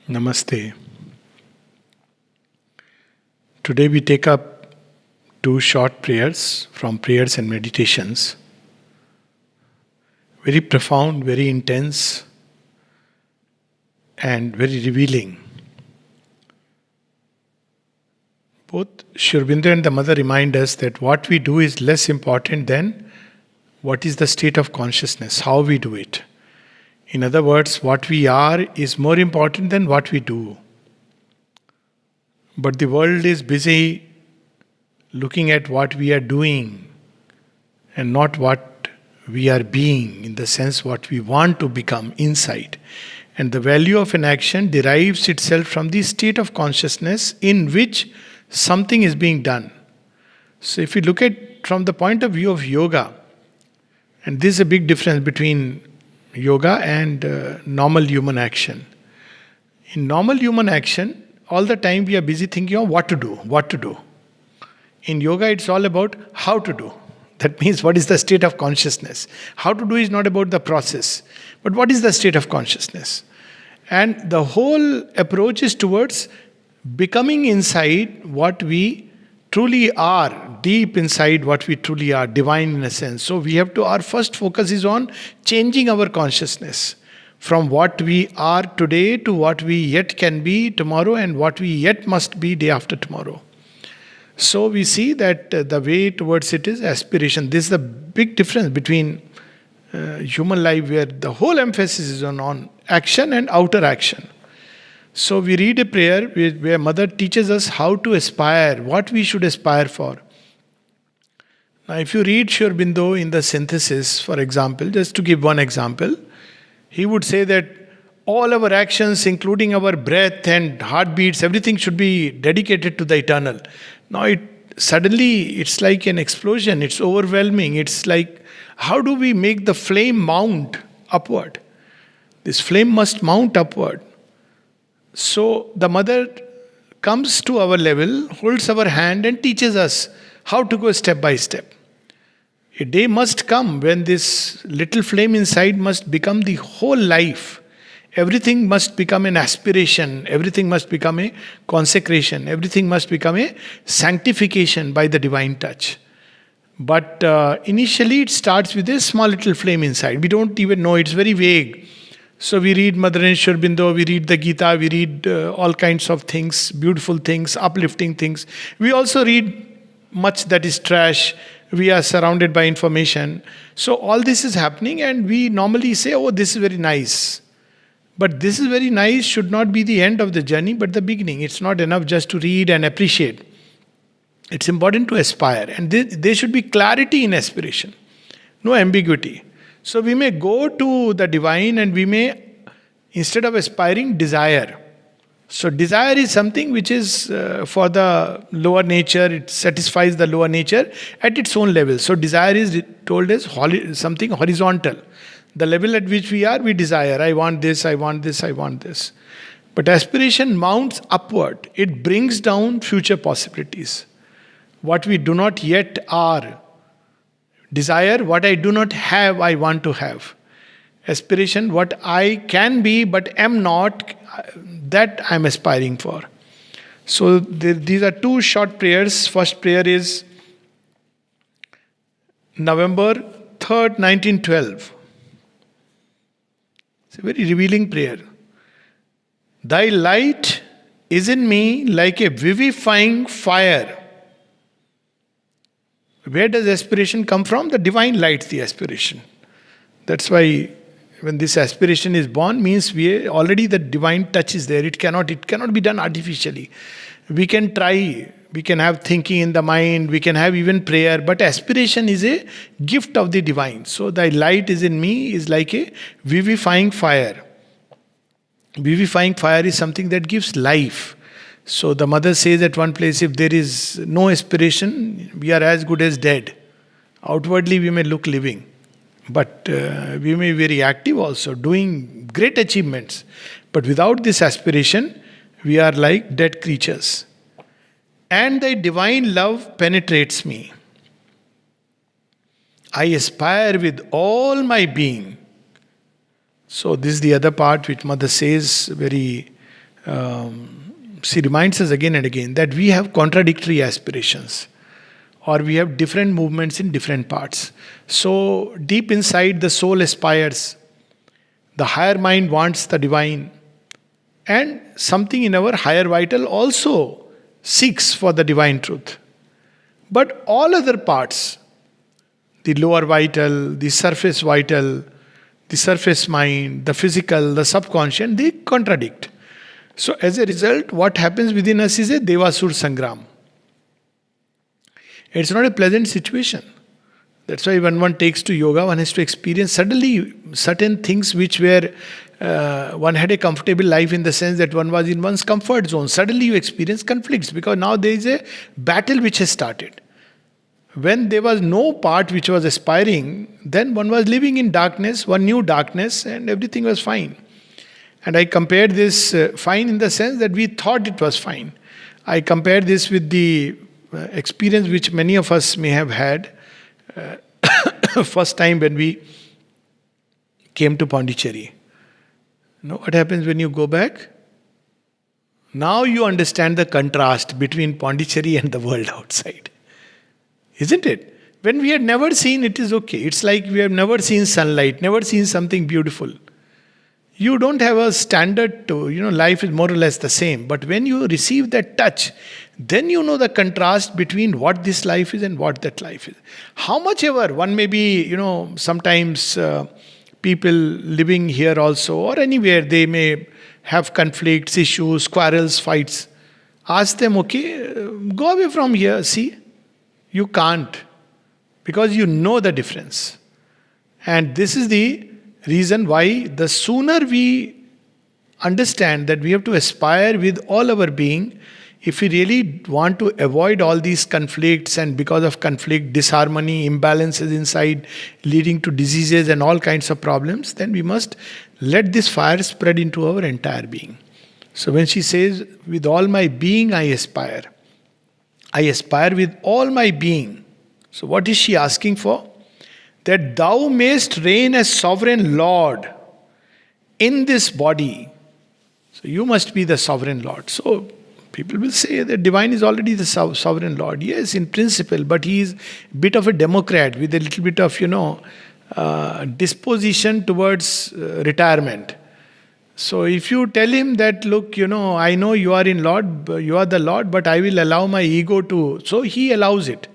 Namaste. Today we take up two short prayers from prayers and meditations. Very profound, very intense, and very revealing. Both Sri Aurobindo and the Mother remind us that what we do is less important than what is the state of consciousness, how we do it. In other words, what we are is more important than what we do. But the world is busy looking at what we are doing and not what we are being, in the sense what we want to become inside. And the value of an action derives itself from the state of consciousness in which something is being done. So if we look at from the point of view of yoga, and this is a big difference between yoga and normal human action. In normal human action, all the time we are busy thinking of what to do, what to do. In yoga, it's all about how to do. That means what is the state of consciousness. How to do is not about the process, but what is the state of consciousness. And the whole approach is towards becoming inside what we truly are, deep inside what we truly are, divine in a sense. So we have to, our first focus is on changing our consciousness from what we are today to what we yet can be tomorrow and what we yet must be day after tomorrow. So we see that the way towards it is aspiration. This is the big difference between human life, where the whole emphasis is on action and outer action. So we read a prayer where Mother teaches us how to aspire, what we should aspire for. Now if you read Sri Aurobindo in the synthesis, for example, just to give one example, he would say that all our actions, including our breath and heartbeats, everything should be dedicated to the eternal. Now it's like an explosion, it's overwhelming. It's like, how do we make the flame mount upward? This flame must mount upward. So the Mother comes to our level, holds our hand and teaches us how to go step by step. A day must come when this little flame inside must become the whole life. Everything must become an aspiration. Everything must become a consecration. Everything must become a sanctification by the divine touch. But initially it starts with a small little flame inside. We don't even know, it's very vague. So we read Mother and Sri Aurobindo, we read the Gita, we read all kinds of things, beautiful things, uplifting things. We also read much that is trash. We are surrounded by information. So all this is happening and we normally say, oh, this is very nice. But this is very nice should not be the end of the journey, but the beginning. It's not enough just to read and appreciate. It's important to aspire. And there should be clarity in aspiration. No ambiguity. So we may go to the divine and we may, instead of aspiring, desire. So desire is something which is for the lower nature, it satisfies the lower nature at its own level. So desire is told as something horizontal. The level at which we are, we desire. I want this, I want this, I want this. But aspiration mounts upward. It brings down future possibilities. What we do not yet are. Desire, what I do not have, I want to have. Aspiration, what I can be but am not, that I am aspiring for. So these are two short prayers. First prayer is November 3rd, 1912. It's a very revealing prayer. Thy light is in me like a vivifying fire. Where does aspiration come from? The divine light, the aspiration. That's why when this aspiration is born, means we already the divine touch is there. It cannot be done artificially. We can try, we can have thinking in the mind, we can have even prayer, but aspiration is a gift of the divine. So thy light is in me is like a vivifying fire. Vivifying fire is something that gives life. So the Mother says at one place, if there is no aspiration, we are as good as dead. Outwardly we may look living, but we may be very active also, doing great achievements. But without this aspiration, we are like dead creatures. And thy divine love penetrates me. I aspire with all my being. So this is the other part which Mother says very she reminds us again and again that we have contradictory aspirations, or we have different movements in different parts. So, deep inside, the soul aspires, the higher mind wants the divine, and something in our higher vital also seeks for the divine truth. But all other parts, the lower vital, the surface vital, the surface mind, the physical, the subconscious, they contradict. So, as a result, what happens within us is a Devasur Sangram. It's not a pleasant situation. That's why when one takes to yoga, one has to experience suddenly certain things which were, one had a comfortable life in the sense that one was in one's comfort zone. Suddenly you experience conflicts because now there is a battle which has started. When there was no part which was aspiring, then one was living in darkness, one knew darkness, and everything was fine. And I compared this fine in the sense that we thought it was fine. I compared this with the experience which many of us may have had first time when we came to Pondicherry. You know what happens when you go back? Now you understand the contrast between Pondicherry and the world outside. Isn't it? When we had never seen, it is okay. It's like we have never seen sunlight, never seen something beautiful. You don't have a standard to, life is more or less the same. But when you receive that touch, then you know the contrast between what this life is and what that life is. How much ever one may be, sometimes people living here also or anywhere, they may have conflicts, issues, quarrels, fights. Ask them, okay, go away from here, see. You can't, because you know the difference. And this is the reason why the sooner we understand that we have to aspire with all our being, if we really want to avoid all these conflicts, and because of conflict, disharmony, imbalances inside leading to diseases and all kinds of problems, then we must let this fire spread into our entire being. So when she says, with all my being I aspire with all my being. So what is she asking for? That thou mayest reign as sovereign Lord in this body. So you must be the sovereign Lord. So people will say that divine is already the sovereign Lord. Yes, in principle, but he is a bit of a democrat with a little bit of, disposition towards retirement. So if you tell him that, look, I know you are you are the Lord, but I will allow my ego to. So he allows it.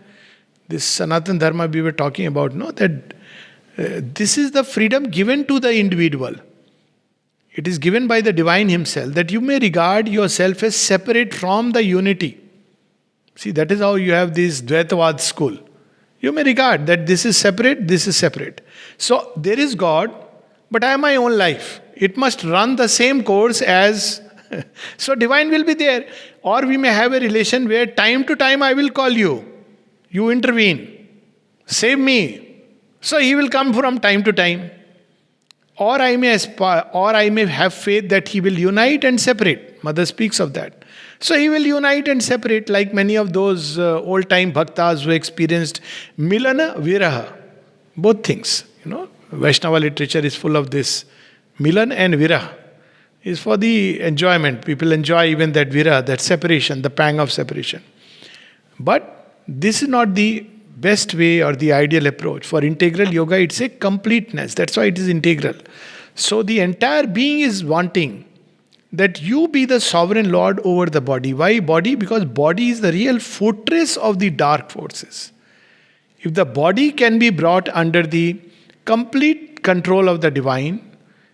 This Sanatana Dharma we were talking about, no, that this is the freedom given to the individual. It is given by the divine himself, that you may regard yourself as separate from the unity. See, that is how you have this Dvaitavad school. You may regard that this is separate. So there is God, but I am my own life. It must run the same course as... So divine will be there. Or we may have a relation where time to time I will call you. You intervene. Save me. So he will come from time to time. Or I may aspire, or I may have faith that he will unite and separate. Mother speaks of that. So he will unite and separate, like many of those old-time bhaktas who experienced milana, viraha. Both things. Vaishnava literature is full of this. Milan and viraha is for the enjoyment. People enjoy even that viraha, that separation, the pang of separation. But this is not the best way or the ideal approach. For integral yoga, it's a completeness. That's why it is integral. So the entire being is wanting that you be the sovereign Lord over the body. Why body? Because body is the real fortress of the dark forces. If the body can be brought under the complete control of the divine,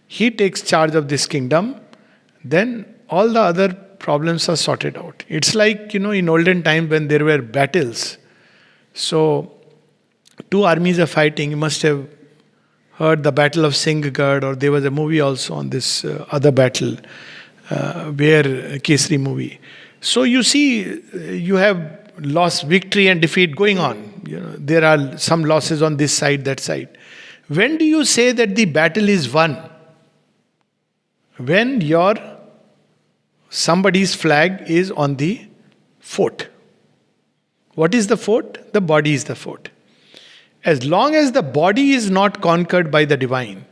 he takes charge of this kingdom, then all the other problems are sorted out. It's like, in olden times when there were battles. So, two armies are fighting. You must have heard the Battle of Singhgad, or there was a movie also on this other battle, where Kesari movie. So you see, you have loss, victory and defeat going on. There are some losses on this side, that side. When do you say that the battle is won? When somebody's flag is on the fort. What is the fort? The body is the fort. As long as the body is not conquered by the divine,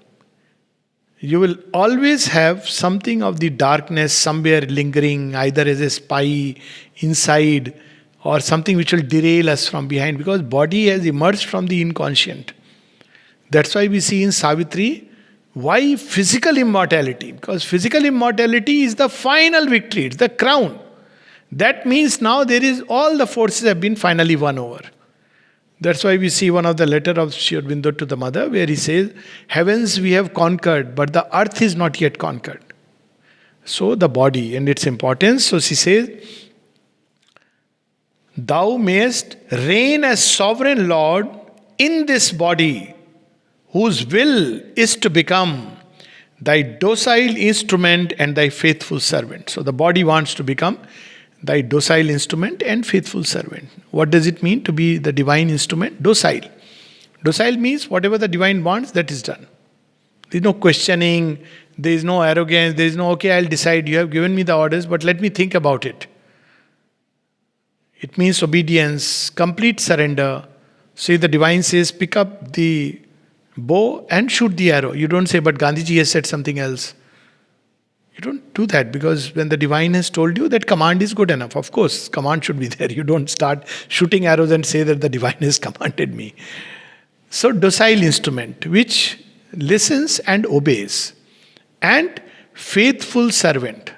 You will always have something of the darkness somewhere lingering, either as a spy inside or something which will derail us from behind, because body has emerged from the inconscient. That's why we see in Savitri, why physical immortality? Because physical immortality is the final victory, it's the crown. That means now there is all the forces have been finally won over. That's why we see one of the letter of Sri Aurobindo to the mother, where he says, heavens we have conquered, but the earth is not yet conquered. So the body and its importance. So she says, thou mayest reign as sovereign Lord in this body, whose will is to become thy docile instrument and thy faithful servant. So the body wants to become thy docile instrument and faithful servant. What does it mean to be the divine instrument? Docile. Docile means whatever the divine wants, that is done. There is no questioning, there is no arrogance, there is no, okay, I'll decide, you have given me the orders, but let me think about it. It means obedience, complete surrender. See, the divine says, pick up the bow and shoot the arrow. You don't say, but Gandhiji has said something else. You don't do that, because when the divine has told you, that command is good enough. Of course, command should be there. You don't start shooting arrows and say that the divine has commanded me. So, docile instrument, which listens and obeys. And faithful servant.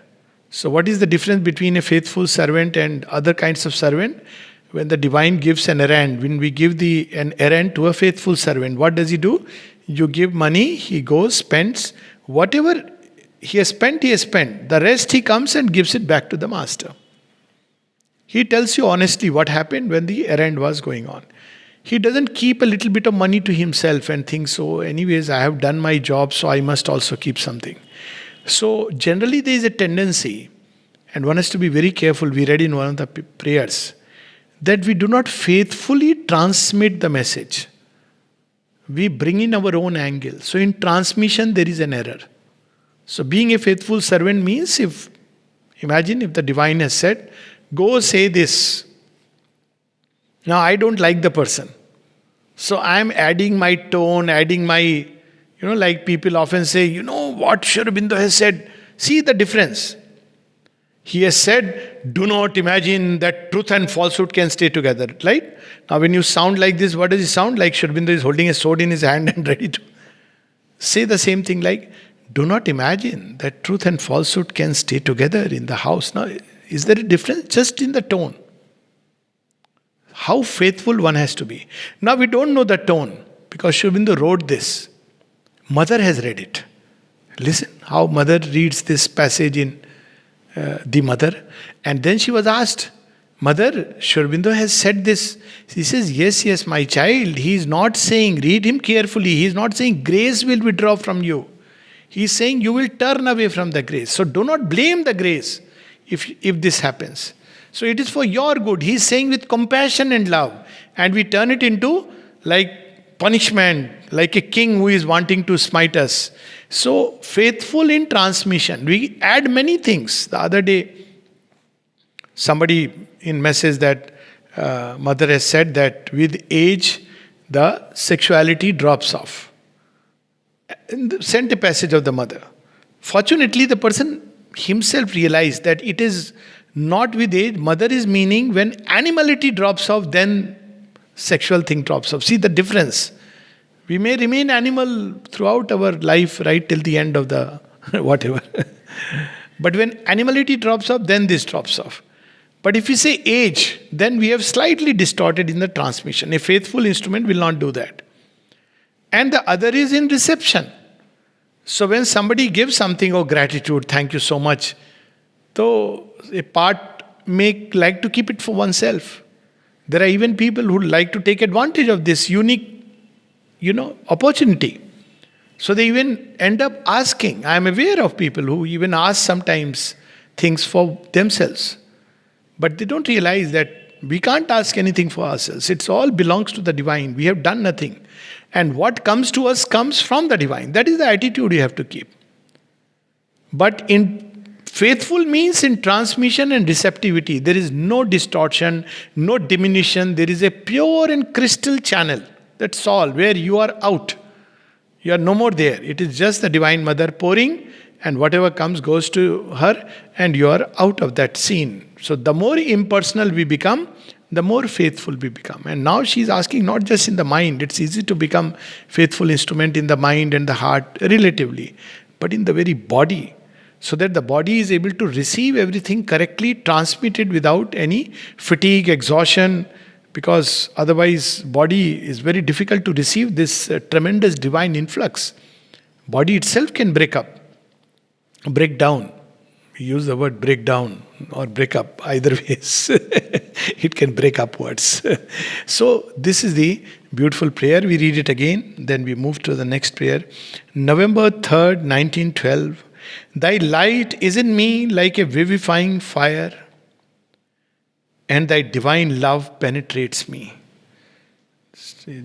So, what is the difference between a faithful servant and other kinds of servant? When the divine gives an errand, when we give an errand to a faithful servant, what does he do? You give money, he goes, spends, whatever he has spent, he has spent. The rest he comes and gives it back to the master. He tells you honestly what happened when the errand was going on. He doesn't keep a little bit of money to himself and thinks, so anyways, I have done my job, so I must also keep something. So generally there is a tendency, and one has to be very careful, we read in one of the prayers, that we do not faithfully transmit the message. We bring in our own angle. So in transmission there is an error. So being a faithful servant means, imagine if the divine has said, go say this. Now I don't like the person. So I am adding my tone, adding my, like people often say, what Sri Aurobindo has said. See the difference. He has said, do not imagine that truth and falsehood can stay together. Right? Now when you sound like this, what does it sound like? Sri Aurobindo is holding a sword in his hand and ready to say the same thing, like, do not imagine that truth and falsehood can stay together in the house. Now, is there a difference? Just in the tone. How faithful one has to be. Now we don't know the tone, because Sri Aurobindo wrote this. Mother has read it. Listen how mother reads this passage in The Mother. And then she was asked, Mother, Sri Aurobindo has said this. She says, yes, my child. He is not saying, read him carefully. He is not saying grace will withdraw from you. He is saying you will turn away from the grace. So do not blame the grace if this happens. So it is for your good. He is saying with compassion and love. And we turn it into like punishment, like a king who is wanting to smite us. So faithful in transmission. We add many things. The other day, somebody in message that mother has said that with age, the sexuality drops off. Sent a passage of the mother. Fortunately, the person himself realized that it is not with age. Mother is meaning when animality drops off, then sexual thing drops off. See the difference. We may remain animal throughout our life, right till the end of the whatever. But when animality drops off, then this drops off. But if we say age, then we have slightly distorted in the transmission. A faithful instrument will not do that. And the other is in reception. So when somebody gives something, oh gratitude, thank you so much. So a part may like to keep it for oneself. There are even people who like to take advantage of this unique, opportunity. So they even end up asking. I am aware of people who even ask sometimes things for themselves. But they don't realize that we can't ask anything for ourselves. It all belongs to the divine. We have done nothing. And what comes to us comes from the divine. That is the attitude you have to keep. But in faithful means in transmission and receptivity, there is no distortion, no diminution. There is a pure and crystal channel. That's all, where you are out. You are no more there. It is just the Divine Mother pouring, and whatever comes goes to her, and you are out of that scene. So the more impersonal we become, the more faithful we become. And now she is asking not just in the mind. It's easy to become faithful instrument in the mind and the heart relatively, but in the very body, so that the body is able to receive everything correctly, transmitted without any fatigue, exhaustion, because otherwise body is very difficult to receive this tremendous divine influx. Body itself can break down. We use the word break down or break up, either ways. It can break upwards. So this is the beautiful prayer. We read it again, then we move to the next prayer. November 3rd, 1912. Thy light is in me like a vivifying fire, and thy divine love penetrates me.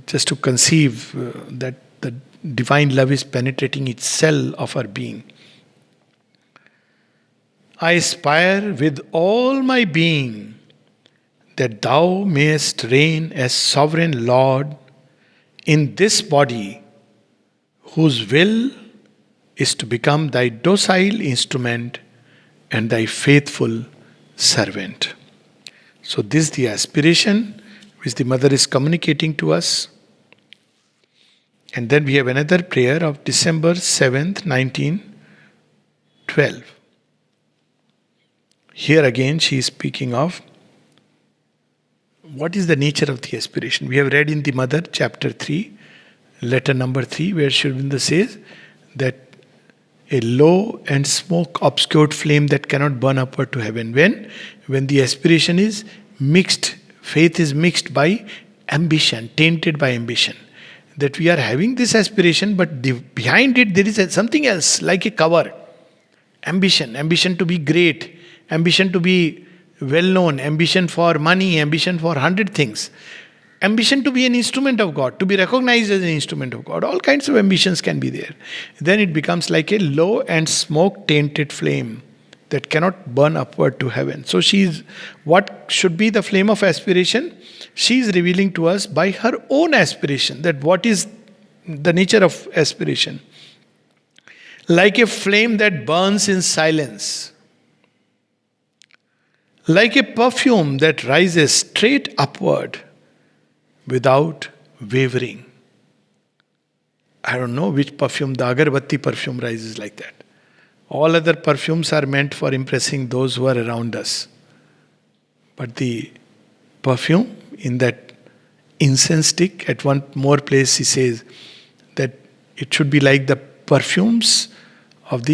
Just to conceive that the divine love is penetrating each cell of our being. I aspire with all my being that thou mayest reign as sovereign Lord in this body, whose will is to become thy docile instrument and thy faithful servant. So this is the aspiration which the mother is communicating to us. And then we have another prayer of December 7th, 1912. Here again she is speaking of what is the nature of the aspiration. We have read in the Mother, chapter 3, letter number 3, where Sri Aurobindo says that a low and smoke obscured flame that cannot burn upward to heaven. When the aspiration is mixed, faith is mixed by ambition, tainted by ambition. That we are having this aspiration, but behind it there is something else, like a cover. Ambition to be great, ambition to be well known, ambition for money, ambition for 100 things. Ambition to be an instrument of God, to be recognized as an instrument of God. All kinds of ambitions can be there. Then it becomes like a low and smoke tainted flame that cannot burn upward to heaven. So what should be the flame of aspiration? She is revealing to us by her own aspiration that what is the nature of aspiration. Like a flame that burns in silence. Like a perfume that rises straight upward without wavering. I don't know which perfume, the agarbatti perfume rises like that. All other perfumes are meant for impressing those who are around us. But the perfume in that incense stick, at one more place he says that it should be like the perfumes of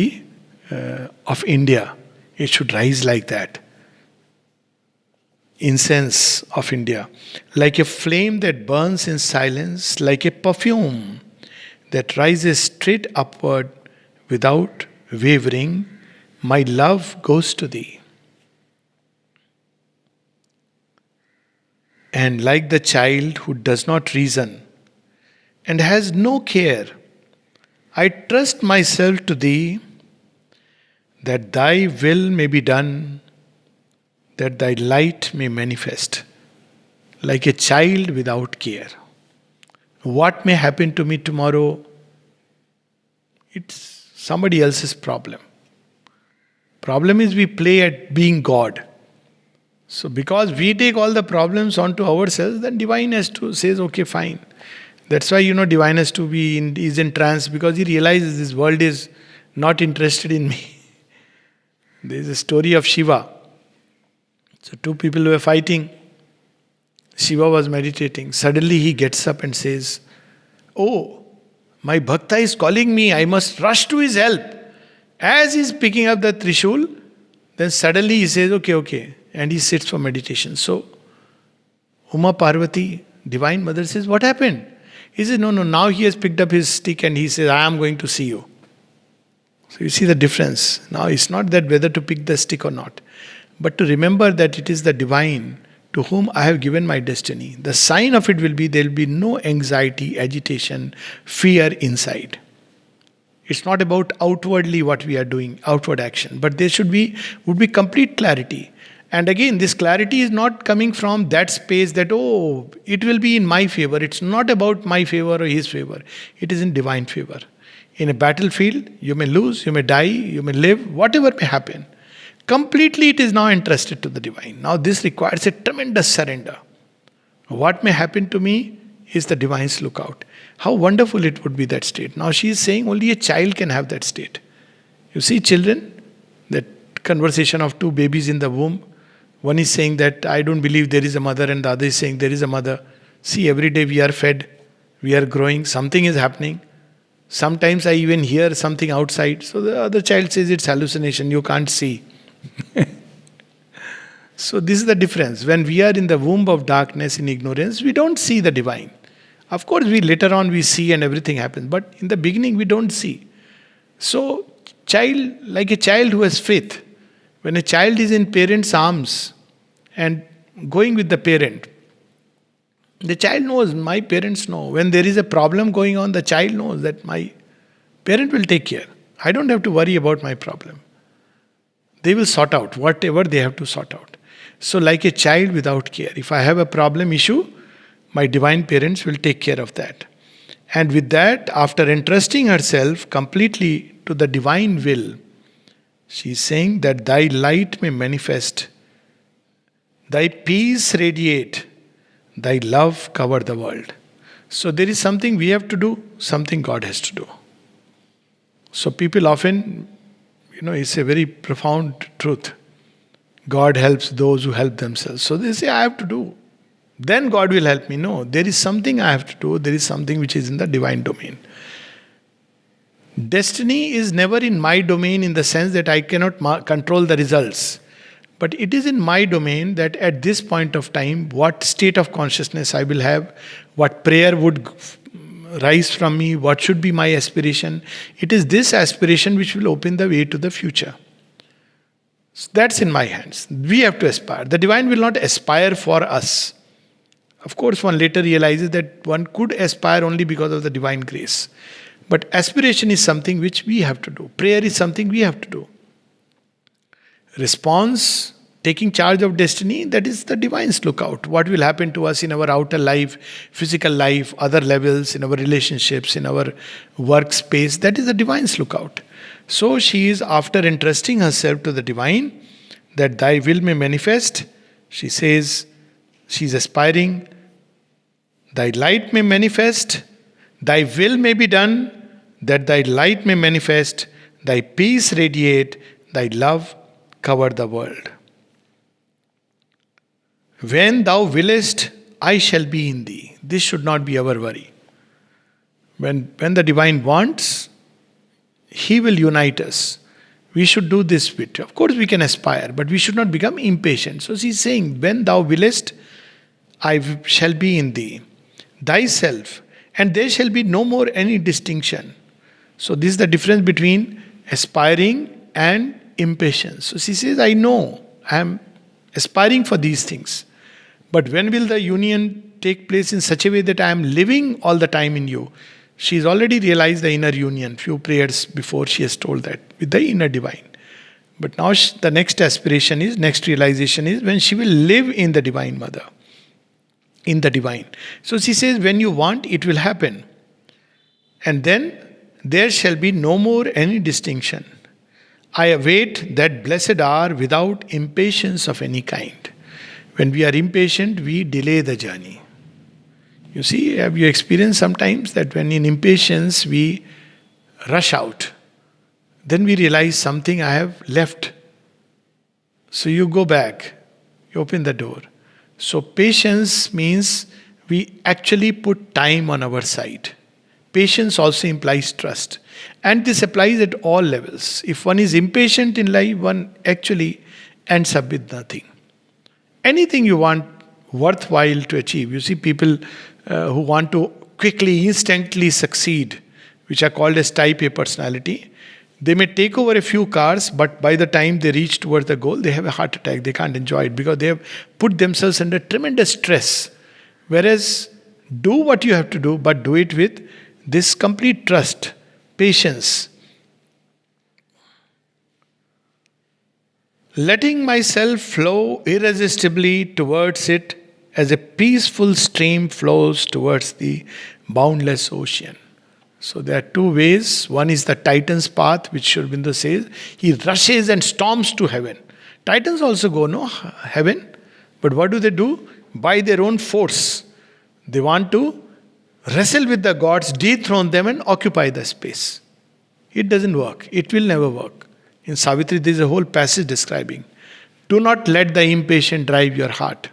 India. It should rise like that. Incense of India, like a flame that burns in silence, like a perfume that rises straight upward without wavering, my love goes to thee. And like the child who does not reason and has no care, I trust myself to thee, that thy will may be done, that thy light may manifest, like a child without care. What may happen to me tomorrow? It's somebody else's problem. Problem is we play at being God. So because we take all the problems onto ourselves, then divine says, okay, fine. That's why, divine has to is in trance, because he realizes this world is not interested in me. There is a story of Shiva. So two people were fighting. Shiva was meditating. Suddenly he gets up and says, oh, my bhakta is calling me. I must rush to his help. As he's picking up the trishul, then suddenly he says, okay. And he sits for meditation. So Uma Parvati, Divine Mother, says, what happened? He says, no, now he has picked up his stick and he says, I am going to see you. So you see the difference. Now it's not that whether to pick the stick or not, but to remember that it is the divine to whom I have given my destiny. The sign of it will be there will be no anxiety, agitation, fear inside. It's not about outwardly what we are doing, outward action, but there would be complete clarity. And again, this clarity is not coming from that space that, oh, it will be in my favor. It's not about my favor or his favor. It is in divine favor. In a battlefield, you may lose, you may die, you may live, whatever may happen. Completely it is now entrusted to the divine. Now this requires a tremendous surrender. What may happen to me is the divine's lookout. How wonderful it would be, that state. Now she is saying only a child can have that state. You see children, that conversation of two babies in the womb. One is saying that I don't believe there is a mother, and the other is saying there is a mother. See, every day we are fed, we are growing, something is happening. Sometimes I even hear something outside. So the other child says it's hallucination, you can't see. So this is the difference. When we are in the womb of darkness, in ignorance, we don't see the divine. Of course, we later on we see and everything happens. But in the beginning, we don't see. So, like a child who has faith, when a child is in parent's arms and going with the parent, the child knows, my parents know. When there is a problem going on, the child knows that my parent will take care. I don't have to worry about my problem. They will sort out whatever they have to sort out. So, like a child without care, if I have a problem issue, my divine parents will take care of that. And with that, after entrusting herself completely to the divine will, she is saying that thy light may manifest, thy peace radiate, thy love cover the world. So there is something we have to do, something God has to do. So people often, it's a very profound truth. God helps those who help themselves. So they say, I have to do. Then God will help me. No, there is something I have to do. There is something which is in the divine domain. Destiny is never in my domain in the sense that I cannot control the results. But it is in my domain that at this point of time, what state of consciousness I will have, what prayer would rise from me, what should be my aspiration. It is this aspiration which will open the way to the future. So that's in my hands. We have to aspire. The divine will not aspire for us. Of course, one later realizes that one could aspire only because of the divine grace. But aspiration is something which we have to do. Prayer is something we have to do. Response, taking charge of destiny, that is the divine's lookout. What will happen to us in our outer life, physical life, other levels, in our relationships, in our workspace, that is the divine's lookout. So she is, after entrusting herself to the divine, that thy will may manifest, she says, she is aspiring, thy light may manifest, thy will may be done, that thy light may manifest, thy peace radiate, thy love cover the world. When thou willest, I shall be in thee. This should not be our worry. When the divine wants, he will unite us. We should do this bit. Of course, we can aspire, but we should not become impatient. So she's saying, when thou willest, I shall be in thee. Thyself, and there shall be no more any distinction. So this is the difference between aspiring and impatience. So she says, I know, I am aspiring for these things. But when will the union take place in such a way that I am living all the time in you? She's already realized the inner union. Few prayers before she has told that with the inner divine. But now the next aspiration is, next realization is when she will live in the divine mother. In the divine. So she says, when you want, it will happen. And then there shall be no more any distinction. I await that blessed hour without impatience of any kind. When we are impatient, we delay the journey. You see, have you experienced sometimes that when in impatience we rush out, then we realize something I have left. So you go back, you open the door. So patience means we actually put time on our side. Patience also implies trust. And this applies at all levels. If one is impatient in life, one actually ends up with nothing. Anything you want worthwhile to achieve. You see people who want to quickly, instantly succeed, which are called as type A personality. They may take over a few cars, but by the time they reach towards the goal, they have a heart attack. They can't enjoy it because they have put themselves under tremendous stress. Whereas, do what you have to do, but do it with this complete trust, patience. letting myself flow irresistibly towards it as a peaceful stream flows towards the boundless ocean. So there are two ways. One is the Titan's path, which Sri Aurobindo says. He rushes and storms to heaven. Titans also go, no, heaven. But what do? By their own force. They want to wrestle with the gods, dethrone them and occupy the space. It doesn't work. It will never work. In Savitri, there is a whole passage describing, do not let the impatient drive your heart.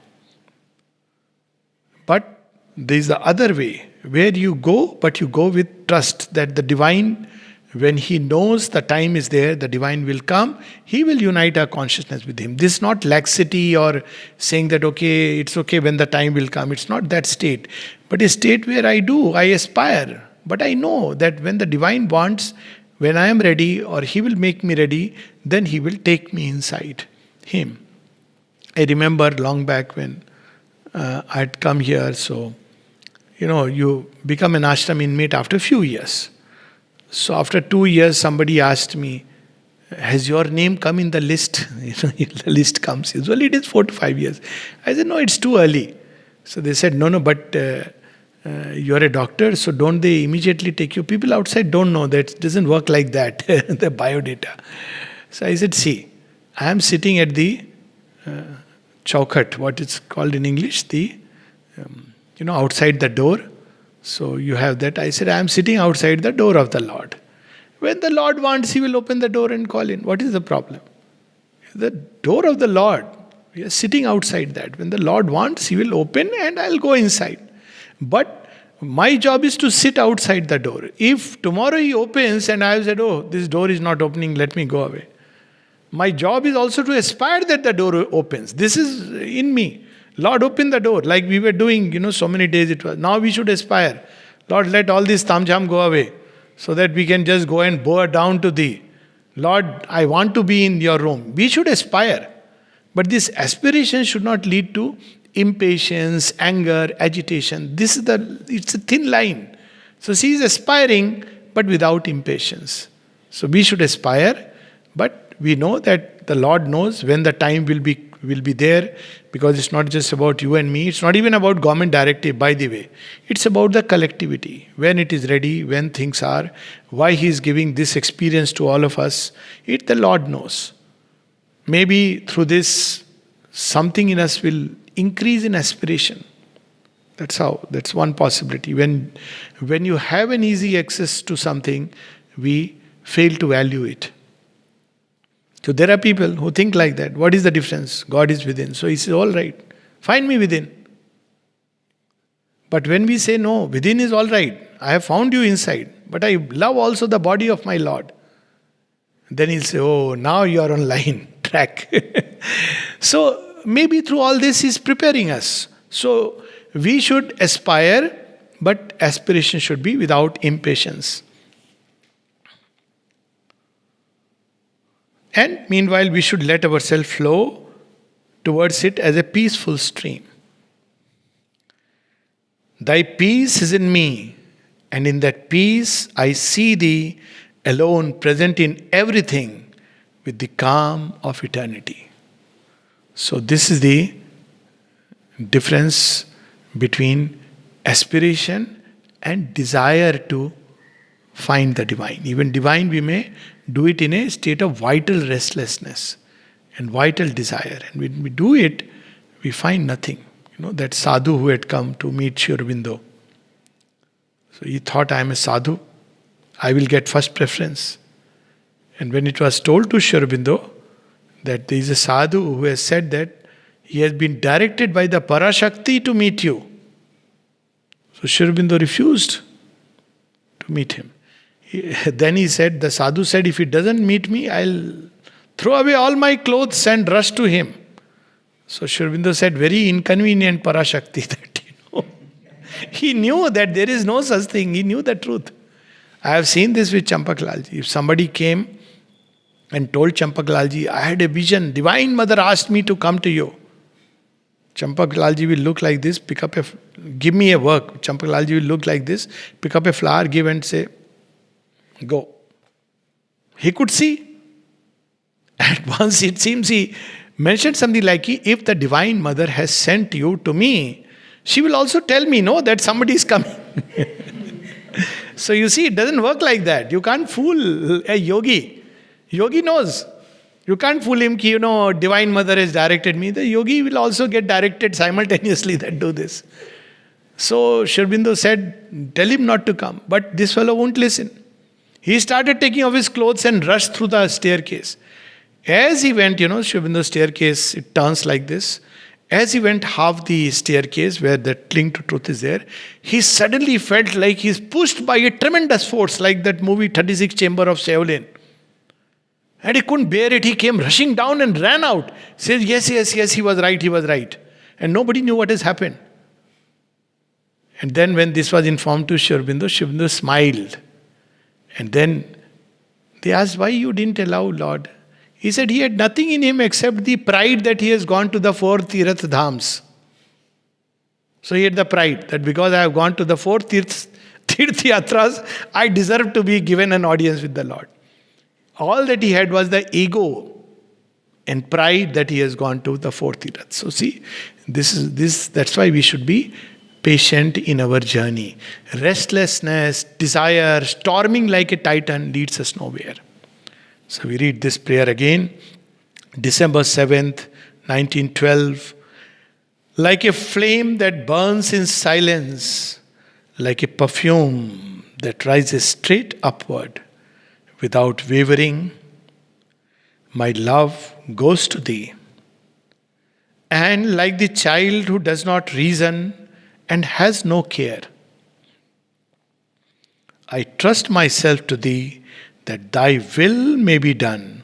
But there is the other way, where you go, but you go with trust that the divine, when he knows the time is there, the divine will come, he will unite our consciousness with him. This is not laxity or saying that, okay, it's okay when the time will come. It's not that state. But a state where I aspire. But I know that when the divine wants, when I am ready or he will make me ready, then he will take me inside him. I remember long back when I had come here, so, you become an ashram inmate after a few years. So after 2 years, somebody asked me, has your name come in the list? The list comes. Usually it is 4 to 5 years. I said, no, it's too early. So they said, no, but you're a doctor, so don't they immediately take you? People outside don't know that it doesn't work like that, the biodata. So I said, see, I am sitting at the chaukat, what it's called in English, the, outside the door. So you have that. I said, I am sitting outside the door of the Lord. When the Lord wants, he will open the door and call in. What is the problem? The door of the Lord. We are sitting outside that. When the Lord wants, he will open and I'll go inside. But my job is to sit outside the door. If tomorrow he opens and I have said, oh, this door is not opening, let me go away. My job is also to aspire that the door opens. This is in me. Lord, open the door. Like we were doing, so many days it was. Now we should aspire. Lord, let all this tamjam go away. So that we can just go and bow down to thee. Lord, I want to be in your room. We should aspire. But this aspiration should not lead to impatience, anger, agitation. It's a thin line. So she is aspiring, but without impatience. So we should aspire, but we know that the Lord knows when the time will be there, because it's not just about you and me. It's not even about government directive, by the way. It's about the collectivity. When it is ready, when things are, why he is giving this experience to all of us, the Lord knows. Maybe through this, something in us will increase in aspiration. That's one possibility. When you have an easy access to something, we fail to value it. So there are people who think like that. What is the difference? God is within. So he says, all right, find me within. But when we say, no, within is all right, I have found you inside, but I love also the body of my Lord. Then he'll say, oh, now you are on line, track. So maybe through all this he's preparing us. So we should aspire, but aspiration should be without impatience. And meanwhile, we should let ourselves flow towards it as a peaceful stream. Thy peace is in me, and in that peace I see thee alone, present in everything with the calm of eternity. So this is the difference between aspiration and desire to find the divine. Even divine, we may do it in a state of vital restlessness and vital desire. And when we do it, we find nothing. That sadhu who had come to meet Sri Aurobindo. So he thought, I am a sadhu, I will get first preference. And when it was told to Sri Aurobindo that there is a sadhu who has said that he has been directed by the Parashakti to meet you. So Sri Aurobindo refused to meet him. Then he said, the sadhu said, if he doesn't meet me, I'll throw away all my clothes and rush to him. So Sri Aurobindo said, very inconvenient Parashakti that, He knew that there is no such thing. He knew the truth. I have seen this with Champaklalji. If somebody came and told Champaklalji, I had a vision, Divine Mother asked me to come to you. Champaklalji will look like this, give me a work. Champaklalji will look like this, pick up a flower, give and say, go. He could see. And once it seems he mentioned something like, if the Divine Mother has sent you to me, she will also tell me, no, that somebody is coming. So you see, it doesn't work like that. You can't fool a yogi. Yogi knows. You can't fool him, Divine Mother has directed me. The yogi will also get directed simultaneously that do this. So Sri Aurobindo said, tell him not to come. But this fellow won't listen. He started taking off his clothes and rushed through the staircase. As he went, Sri Aurobindo's staircase, it turns like this. As he went half the staircase where the cling to truth is there, he suddenly felt like he's pushed by a tremendous force, like that movie 36 Chamber of Shaolin. And he couldn't bear it. He came rushing down and ran out. Says, yes, he was right. And nobody knew what has happened. And then when this was informed to Sri Aurobindo smiled. And then they asked, why you didn't allow Lord? He said he had nothing in him except the pride that he has gone to the 4 Tirath Dhams. So he had the pride that because I have gone to the 4 Tirth Yatras, I deserve to be given an audience with the Lord. All that he had was the ego and pride that he has gone to the 4 Tiraths. So see, that's why we should be patient in our journey. Restlessness, desire, storming like a titan leads us nowhere. So we read this prayer again. December 7th, 1912. Like a flame that burns in silence, like a perfume that rises straight upward without wavering, my love goes to thee. And like the child who does not reason and has no care, I trust myself to thee, that thy will may be done,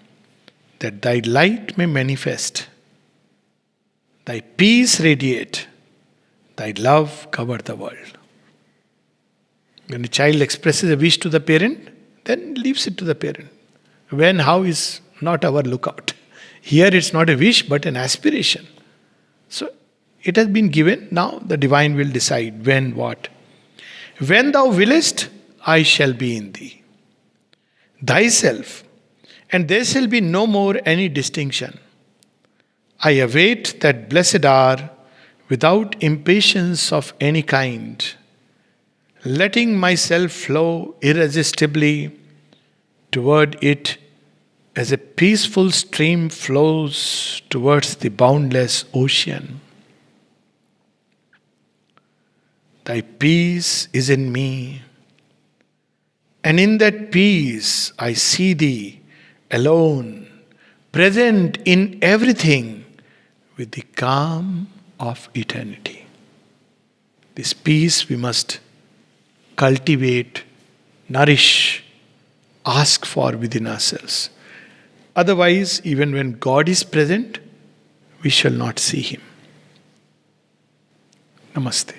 that thy light may manifest, thy peace radiate, thy love cover the world. When a child expresses a wish to the parent, then leaves it to the parent. When, how is not our lookout. Here it's not a wish but an aspiration. So it has been given, now the divine will decide when, what. When thou willest, I shall be in thee. Thyself, and there shall be no more any distinction. I await that blessed hour without impatience of any kind, letting myself flow irresistibly toward it as a peaceful stream flows towards the boundless ocean. Thy peace is in me, and in that peace I see thee alone, present in everything with the calm of eternity. This peace we must cultivate, nourish, ask for within ourselves. Otherwise, even when God is present, we shall not see Him. Namaste.